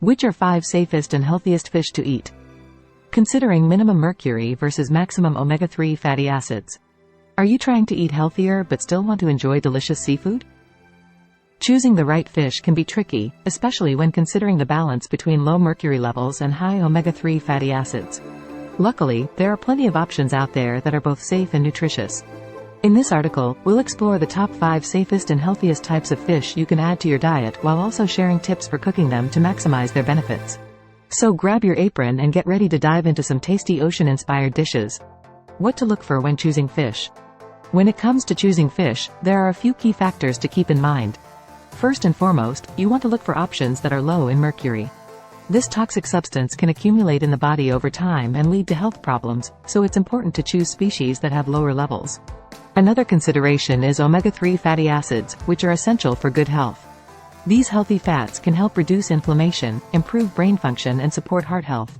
Which are 5 safest and healthiest fish to eat? Considering minimum mercury versus maximum omega-3 fatty acids. Are you trying to eat healthier but still want to enjoy delicious seafood? Choosing the right fish can be tricky, especially when considering the balance between low mercury levels and high omega-3 fatty acids. Luckily, there are plenty of options out there that are both safe and nutritious. In this article, we'll explore the top 5 safest and healthiest types of fish you can add to your diet while also sharing tips for cooking them to maximize their benefits. So grab your apron and get ready to dive into some tasty ocean-inspired dishes. What to look for when choosing fish? When it comes to choosing fish, there are a few key factors to keep in mind. First and foremost, you want to look for options that are low in mercury. This toxic substance can accumulate in the body over time and lead to health problems, so it's important to choose species that have lower levels. Another consideration is omega-3 fatty acids, which are essential for good health. These healthy fats can help reduce inflammation, improve brain function and support heart health.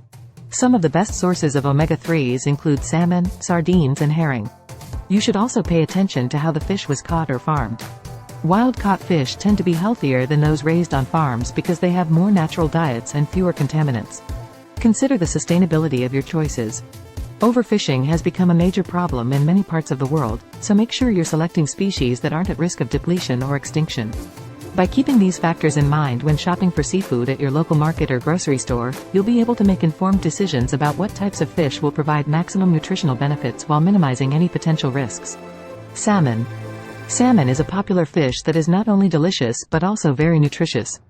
Some of the best sources of omega-3s include salmon, sardines and herring. You should also pay attention to how the fish was caught or farmed. Wild-caught fish tend to be healthier than those raised on farms because they have more natural diets and fewer contaminants. Consider the sustainability of your choices. Overfishing has become a major problem in many parts of the world, so make sure you're selecting species that aren't at risk of depletion or extinction. By keeping these factors in mind when shopping for seafood at your local market or grocery store, you'll be able to make informed decisions about what types of fish will provide maximum nutritional benefits while minimizing any potential risks. Salmon. Salmon is a popular fish that is not only delicious but also very nutritious.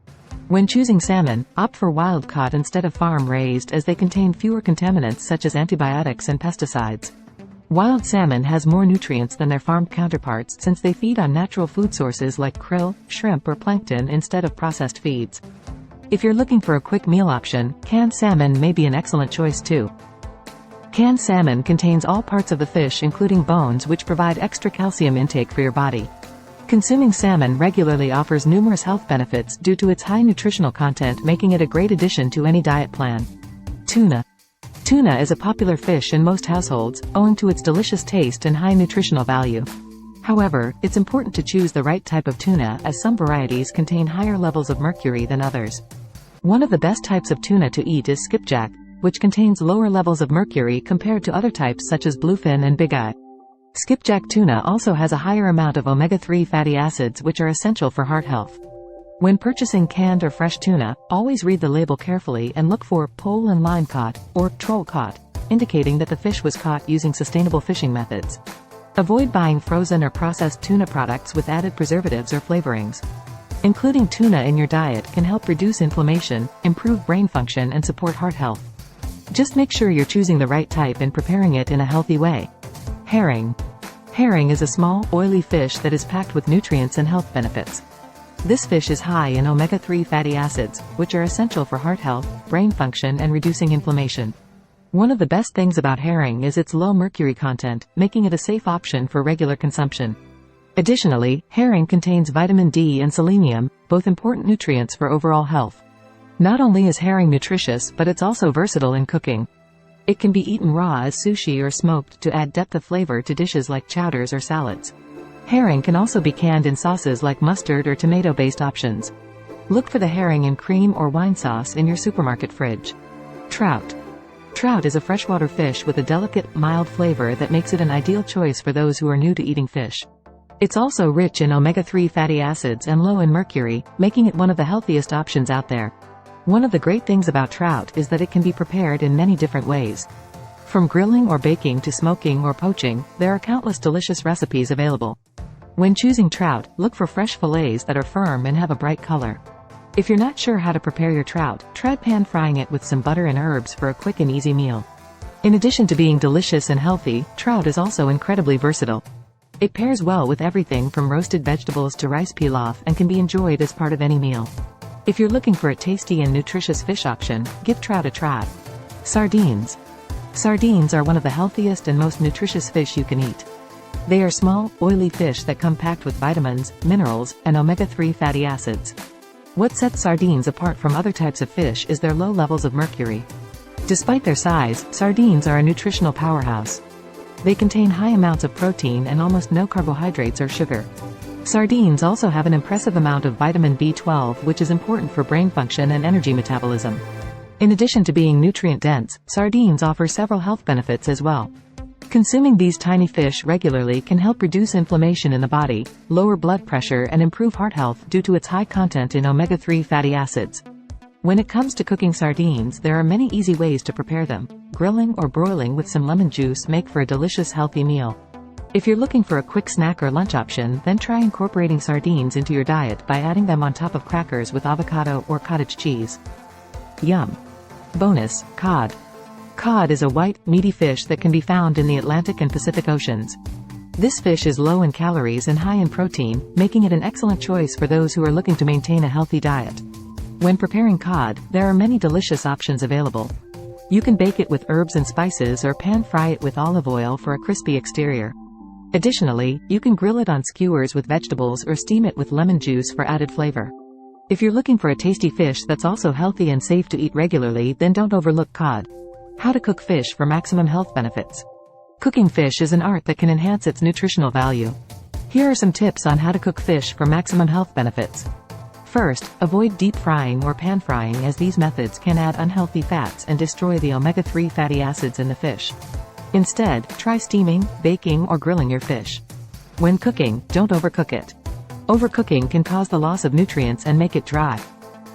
When choosing salmon, opt for wild-caught instead of farm-raised as they contain fewer contaminants such as antibiotics and pesticides. Wild salmon has more nutrients than their farmed counterparts since they feed on natural food sources like krill, shrimp or plankton instead of processed feeds. If you're looking for a quick meal option, canned salmon may be an excellent choice too. Canned salmon contains all parts of the fish including bones which provide extra calcium intake for your body. Consuming salmon regularly offers numerous health benefits due to its high nutritional content, making it a great addition to any diet plan. Tuna. Tuna is a popular fish in most households, owing to its delicious taste and high nutritional value. However, it's important to choose the right type of tuna as some varieties contain higher levels of mercury than others. One of the best types of tuna to eat is skipjack, which contains lower levels of mercury compared to other types such as bluefin and bigeye. Skipjack tuna also has a higher amount of omega-3 fatty acids which are essential for heart health. When purchasing canned or fresh tuna, always read the label carefully and look for pole and line caught, or troll caught, indicating that the fish was caught using sustainable fishing methods. Avoid buying frozen or processed tuna products with added preservatives or flavorings. Including tuna in your diet can help reduce inflammation, improve brain function and support heart health. Just make sure you're choosing the right type and preparing it in a healthy way. Herring. Herring is a small, oily fish that is packed with nutrients and health benefits. This fish is high in omega-3 fatty acids, which are essential for heart health, brain function and reducing inflammation. One of the best things about herring is its low mercury content, making it a safe option for regular consumption. Additionally, herring contains vitamin D and selenium, both important nutrients for overall health. Not only is herring nutritious but it's also versatile in cooking. It can be eaten raw as sushi or smoked to add depth of flavor to dishes like chowders or salads. Herring can also be canned in sauces like mustard or tomato-based options. Look for the herring in cream or wine sauce in your supermarket fridge. Trout. Trout is a freshwater fish with a delicate, mild flavor that makes it an ideal choice for those who are new to eating fish. It's also rich in omega-3 fatty acids and low in mercury, making it one of the healthiest options out there. One of the great things about trout is that it can be prepared in many different ways. From grilling or baking to smoking or poaching, there are countless delicious recipes available. When choosing trout, look for fresh fillets that are firm and have a bright color. If you're not sure how to prepare your trout, try pan frying it with some butter and herbs for a quick and easy meal. In addition to being delicious and healthy, trout is also incredibly versatile. It pairs well with everything from roasted vegetables to rice pilaf and can be enjoyed as part of any meal. If you're looking for a tasty and nutritious fish option, give trout a try. Sardines. Sardines are one of the healthiest and most nutritious fish you can eat. They are small, oily fish that come packed with vitamins, minerals, and omega-3 fatty acids. What sets sardines apart from other types of fish is their low levels of mercury. Despite their size, sardines are a nutritional powerhouse. They contain high amounts of protein and almost no carbohydrates or sugar. Sardines also have an impressive amount of vitamin B12, which is important for brain function and energy metabolism. In addition to being nutrient-dense, sardines offer several health benefits as well. Consuming these tiny fish regularly can help reduce inflammation in the body, lower blood pressure and improve heart health due to its high content in omega-3 fatty acids. When it comes to cooking sardines, there are many easy ways to prepare them. Grilling or broiling with some lemon juice make for a delicious healthy meal. If you're looking for a quick snack or lunch option, then try incorporating sardines into your diet by adding them on top of crackers with avocado or cottage cheese. Yum! Bonus: cod. Cod is a white, meaty fish that can be found in the Atlantic and Pacific Oceans. This fish is low in calories and high in protein, making it an excellent choice for those who are looking to maintain a healthy diet. When preparing cod, there are many delicious options available. You can bake it with herbs and spices or pan-fry it with olive oil for a crispy exterior. Additionally, you can grill it on skewers with vegetables or steam it with lemon juice for added flavor. If you're looking for a tasty fish that's also healthy and safe to eat regularly, then don't overlook cod. How to cook fish for maximum health benefits. Cooking fish is an art that can enhance its nutritional value. Here are some tips on how to cook fish for maximum health benefits. First, avoid deep frying or pan frying, as these methods can add unhealthy fats and destroy the omega-3 fatty acids in the fish. Instead, try steaming, baking or grilling your fish. When cooking, don't overcook it. Overcooking can cause the loss of nutrients and make it dry.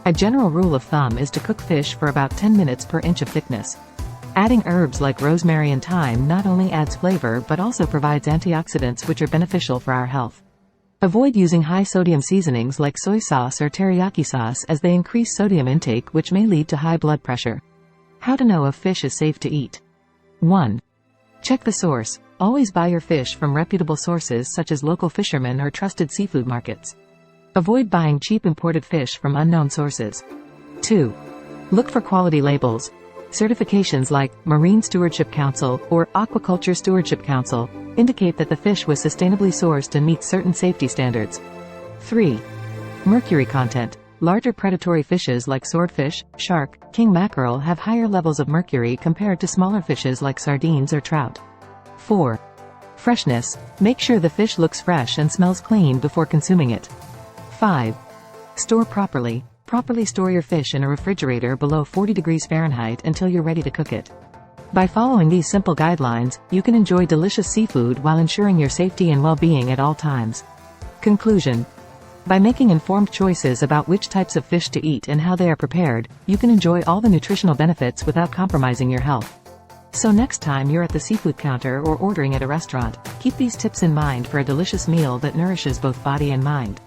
A general rule of thumb is to cook fish for about 10 minutes per inch of thickness. Adding herbs like rosemary and thyme not only adds flavor but also provides antioxidants which are beneficial for our health. Avoid using high-sodium seasonings like soy sauce or teriyaki sauce, as they increase sodium intake, which may lead to high blood pressure. How to know if fish is safe to eat. 1. Check the source. Always buy your fish from reputable sources such as local fishermen or trusted seafood markets. Avoid buying cheap imported fish from unknown sources. 2. Look for quality labels. Certifications like Marine Stewardship Council or Aquaculture Stewardship Council indicate that the fish was sustainably sourced and meets certain safety standards. 3. Mercury content. Larger predatory fishes like swordfish, shark, king mackerel have higher levels of mercury compared to smaller fishes like sardines or trout. 4. Freshness. Make sure the fish looks fresh and smells clean before consuming it. 5. Store properly. Properly store your fish in a refrigerator below 40 degrees Fahrenheit until you're ready to cook it. By following these simple guidelines, you can enjoy delicious seafood while ensuring your safety and well-being at all times. Conclusion. By making informed choices about which types of fish to eat and how they are prepared, you can enjoy all the nutritional benefits without compromising your health. So next time you're at the seafood counter or ordering at a restaurant, keep these tips in mind for a delicious meal that nourishes both body and mind.